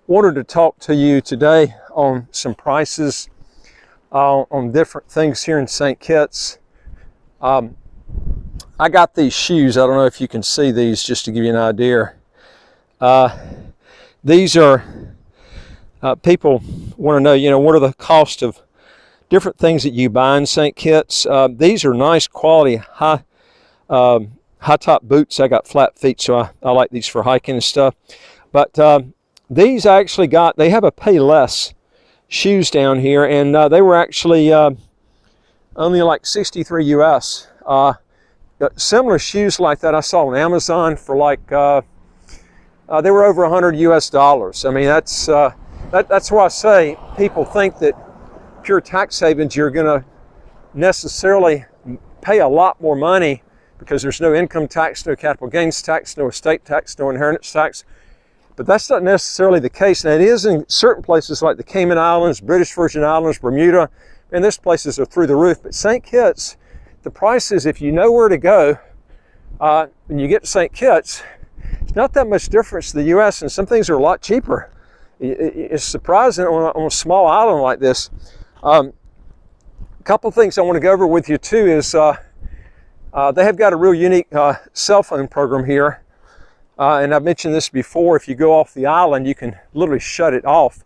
wanted to talk to you today on some prices on different things here in St. Kitts. I got these shoes. I don't know if you can see these, just to give you an idea. These are, people want to know, what are the cost of different things that you buy in St. Kitts. These are nice quality, high top boots. I got flat feet, so I like these for hiking and stuff. But these I actually got, they have a pay less shoes down here, and they were actually only like 63 US. Similar shoes like that I saw on Amazon for like, they were over 100 US dollars. I mean, that's why I say people think that pure tax havens, you're going to necessarily pay a lot more money because there's no income tax, no capital gains tax, no estate tax, no inheritance tax. But that's not necessarily the case. And it is in certain places like the Cayman Islands, British Virgin Islands, Bermuda, and these places are through the roof. But St. Kitts, the prices, if you know where to go, when you get to St. Kitts, it's not that much difference to the U.S., and some things are a lot cheaper. It's surprising on a small island like this. A couple things I want to go over with you too is they have got a real unique cell phone program here. And I've mentioned this before. If you go off the island, you can literally shut it off.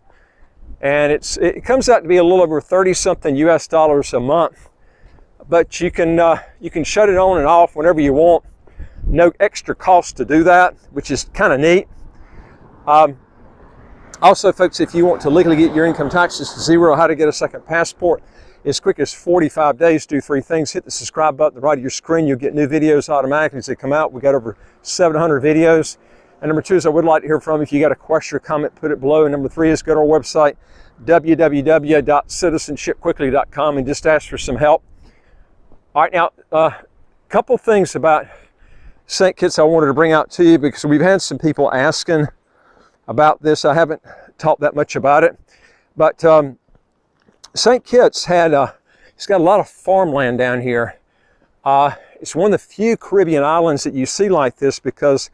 And it comes out to be a little over 30-something US dollars a month. But you can shut it on and off whenever you want. No extra cost to do that, which is kind of neat. Also, folks, if you want to legally get your income taxes to zero, how to get a second passport as quick as 45 days, do 3 things. Hit the subscribe button at the right of your screen. You'll get new videos automatically as they come out. We got over 700 videos. And number 2 is I would like to hear from you. If you got a question or comment, put it below. And number 3 is go to our website, www.citizenshipquickly.com, and just ask for some help. All right, now, a couple things about St. Kitts I wanted to bring out to you because we've had some people asking about this. I haven't talked that much about it, but St. Kitts it's got a lot of farmland down here. It's one of the few Caribbean islands that you see like this because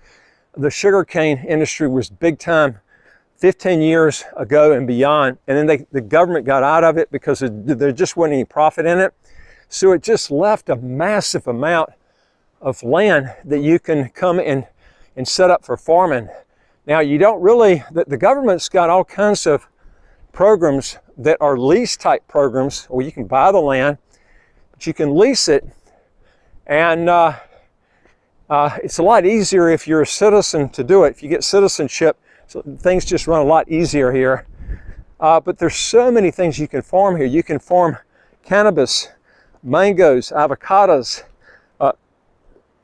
the sugarcane industry was big time 15 years ago and beyond, and then the government got out of it because there just wasn't any profit in it. So it just left a massive amount of land that you can come and set up for farming. Now, you don't really, the government's got all kinds of programs that are lease type programs where you can buy the land, but you can lease it. And it's a lot easier if you're a citizen to do it. If you get citizenship, so things just run a lot easier here. But there's so many things you can farm here. You can farm cannabis, mangoes, avocados,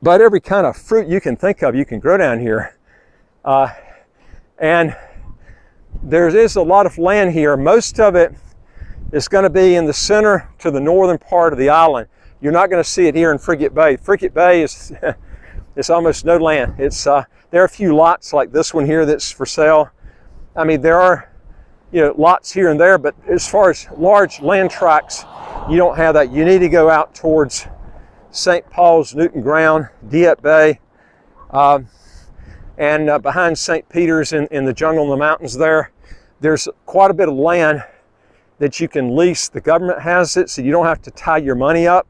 but every kind of fruit you can think of, you can grow down here. And there is a lot of land here. Most of it is going to be in the center to the northern part of the island. You're not going to see it here in Frigate Bay. Frigate Bay is it's almost no land. It's there are a few lots like this one here that's for sale. I mean, there are lots here and there, but as far as large land tracts, you don't have that. You need to go out towards St. Paul's, Newton Ground, Dieppe Bay, and behind St. Peter's in the jungle in the mountains there's quite a bit of land that you can lease. The government has it, so you don't have to tie your money up.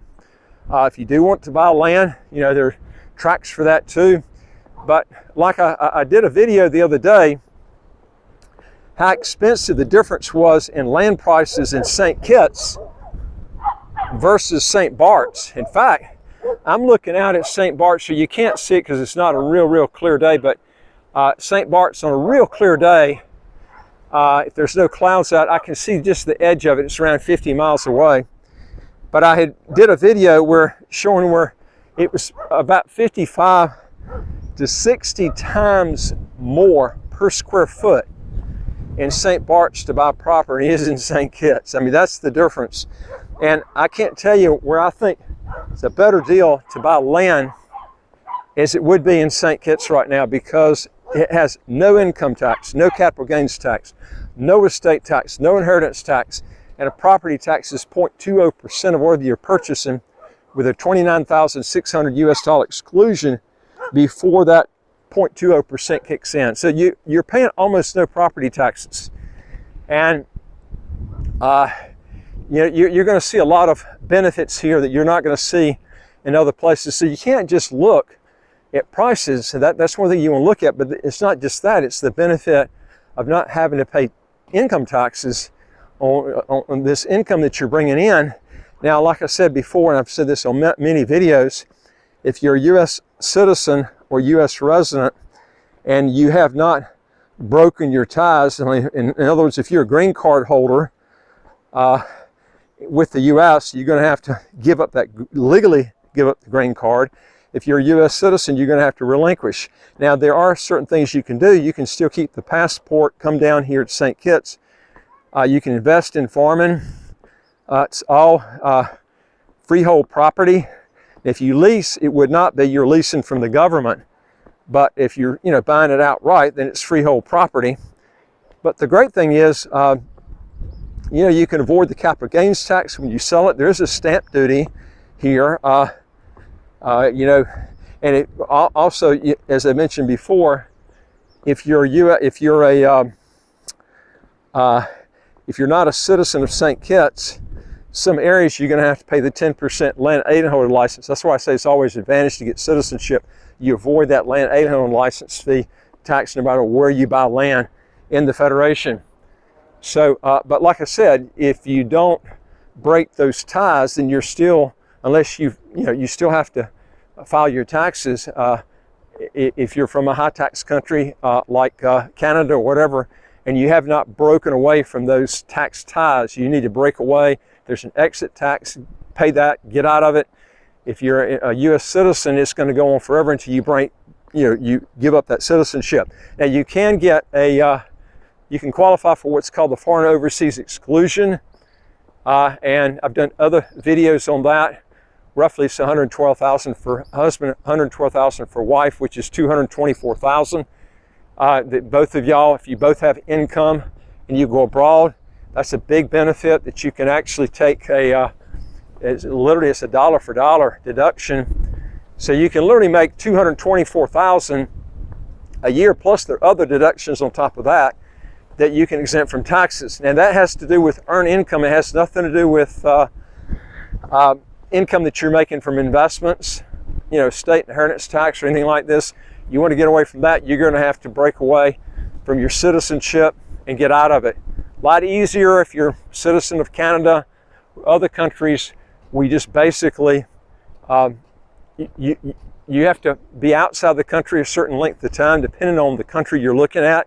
If you do want to buy land, there are tracts for that too. But like I did a video the other day, how expensive the difference was in land prices in St. Kitts versus St. Bart's. In fact, I'm looking out at St. Bart's, so you can't see it because it's not a real clear day, but St. Bart's on a real clear day, if there's no clouds out, I can see just the edge of it. It's around 50 miles away. But I did a video showing where it was about 55 to 60 times more per square foot in St. Bart's to buy property is in St. Kitts. I mean, that's the difference. And I can't tell you where I think it's a better deal to buy land as it would be in St. Kitts right now, because it has no income tax, no capital gains tax, no estate tax, no inheritance tax, and a property tax is 0.20% of whatever you're purchasing, with a $29,600 US exclusion before that 0.20% kicks in. So you're paying almost no property taxes. And you're going to see a lot of benefits here that you're not going to see in other places. So you can't just look at prices. That's one thing you want to look at, but it's not just that. It's the benefit of not having to pay income taxes on this income that you're bringing in. Now, like I said before, and I've said this on many videos, if you're a U.S. citizen or U.S. resident and you have not broken your ties, in other words, if you're a green card holder with the U.S., you're going to have to legally give up the green card. If you're a U.S. citizen, you're going to have to relinquish. Now, there are certain things you can do. You can still keep the passport, come down here to St. Kitts. You can invest in farming. It's all freehold property. If you lease, it would not be you're leasing from the government. But if you're buying it outright, then it's freehold property. But the great thing is, you can avoid the capital gains tax when you sell it. There is a stamp duty here, and it also, as I mentioned before, if you're not a citizen of St. Kitts, some areas you're going to have to pay the 10% land aid holder license. That's why I say it's always an advantage to get citizenship. You avoid that land aid holder license fee tax no matter where you buy land in the Federation. So, but like I said, if you don't break those ties, then you're still, unless you still have to file your taxes. If you're from a high tax country like Canada or whatever, and you have not broken away from those tax ties, you need to break away. There's an exit tax, pay that, get out of it. If you're a U.S. citizen, it's going to go on forever until you give up that citizenship. Now you can get you can qualify for what's called the foreign overseas exclusion, and I've done other videos on that. Roughly it's $112,000 for husband, $112,000 for wife, which is $224,000. That both of y'all, if you both have income and you go abroad, that's a big benefit that you can actually take it's a dollar for dollar deduction. So you can literally make $224,000 a year, plus there are other deductions on top of that you can exempt from taxes. Now that has to do with earned income. It has nothing to do with income that you're making from investments, state inheritance tax or anything like this. You want to get away from that, you're going to have to break away from your citizenship and get out of it. A lot easier if you're a citizen of Canada or other countries. We just basically, you have to be outside the country a certain length of time, depending on the country you're looking at,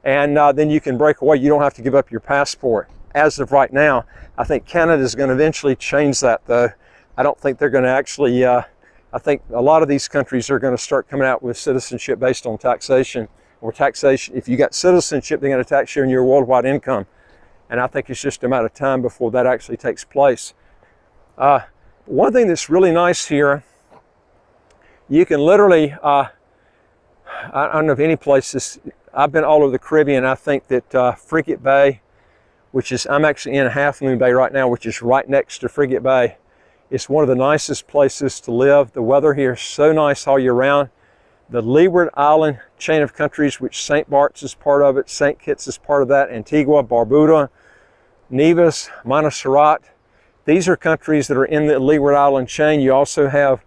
and then you can break away. You don't have to give up your passport. As of right now, I think Canada is going to eventually change that, though. I don't think they're going to actually, I think a lot of these countries are going to start coming out with citizenship based on taxation, or taxation. If you got citizenship, they're going to tax you on your worldwide income. And I think it's just a matter of time before that actually takes place. One thing that's really nice here, you can literally, I don't know of any places, I've been all over the Caribbean. I think that Frigate Bay, which is, I'm actually in Half Moon Bay right now, which is right next to Frigate Bay. It's one of the nicest places to live. The weather here is so nice all year round. The Leeward Island chain of countries, which St. Bart's is part of it, St. Kitts is part of that, Antigua, Barbuda, Nevis, Montserrat. These are countries that are in the Leeward Island chain. You also have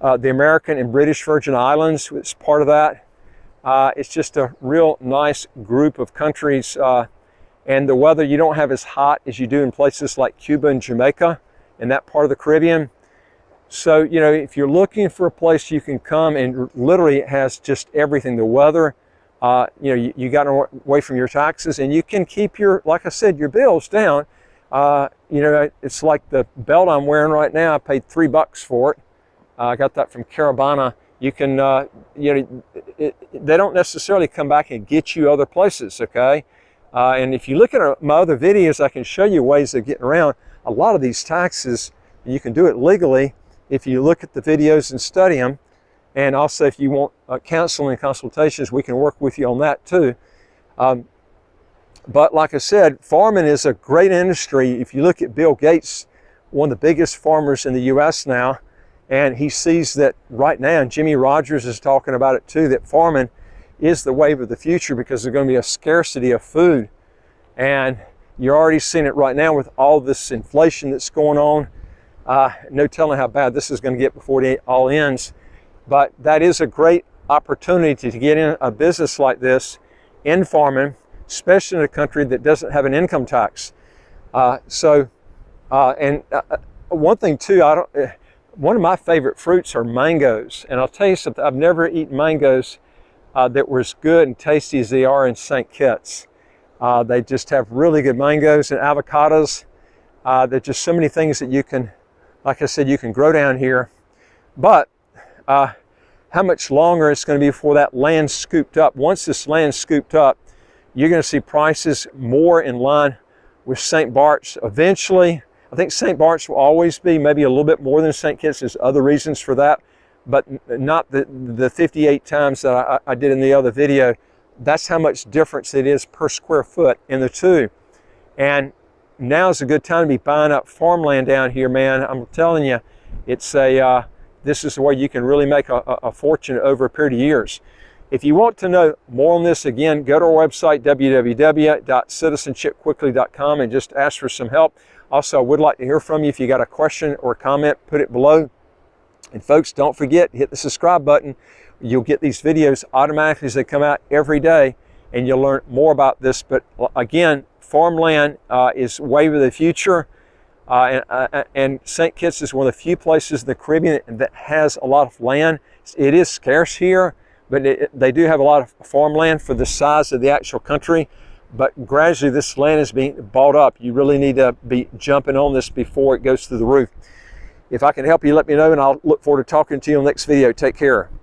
the American and British Virgin Islands, which is part of that. It's just a real nice group of countries. And the weather, you don't have as hot as you do in places like Cuba and Jamaica in that part of the Caribbean. So, if you're looking for a place you can come, and literally it has just everything, the weather, you got away from your taxes, and you can keep your, like I said, your bills down. It's like the belt I'm wearing right now. I paid $3 for it. I got that from Carabana. You can, they don't necessarily come back and get you other places, okay? And if you look at my other videos, I can show you ways of getting around a lot of these taxes. You can do it legally if you look at the videos and study them. And also, if you want counseling and consultations, we can work with you on that too. But like I said, farming is a great industry. If you look at Bill Gates, one of the biggest farmers in the U.S. now, And he sees that right now, and Jimmy Rogers is talking about it too, that farming is the wave of the future because there's going to be a scarcity of food. And you're already seeing it right now with all this inflation that's going on. No telling how bad this is going to get before it all ends. But that is a great opportunity to get in a business like this in farming, especially in a country that doesn't have an income tax. One thing too, one of my favorite fruits are mangoes. And I'll tell you something, I've never eaten mangoes that were as good and tasty as they are in St. Kitts. They just have really good mangoes and avocados. There's just so many things that you can, like I said, you can grow down here. But how much longer it's going to be before that land's scooped up. Once this land's scooped up, you're going to see prices more in line with St. Bart's. Eventually, I think St. Bart's will always be maybe a little bit more than St. Kitts. There's other reasons for that, but not the 58 times that I did in the other video. That's how much difference it is per square foot in the two. And now is a good time to be buying up farmland down here, man. I'm telling you, it's this is where you can really make a fortune over a period of years. If you want to know more on this, again, go to our website, www.citizenshipquickly.com, and just ask for some help. Also, I would like to hear from you. If you got a question or a comment, put it below. And folks, don't forget, hit the subscribe button. You'll get these videos automatically as they come out every day, and you'll learn more about this. But again, farmland is wave of the future. And St. Kitts is one of the few places in the Caribbean that has a lot of land. It is scarce here, but they do have a lot of farmland for the size of the actual country. But gradually this land is being bought up. You really need to be jumping on this before it goes through the roof. If I can help you, let me know, and I'll look forward to talking to you in the next video. Take care.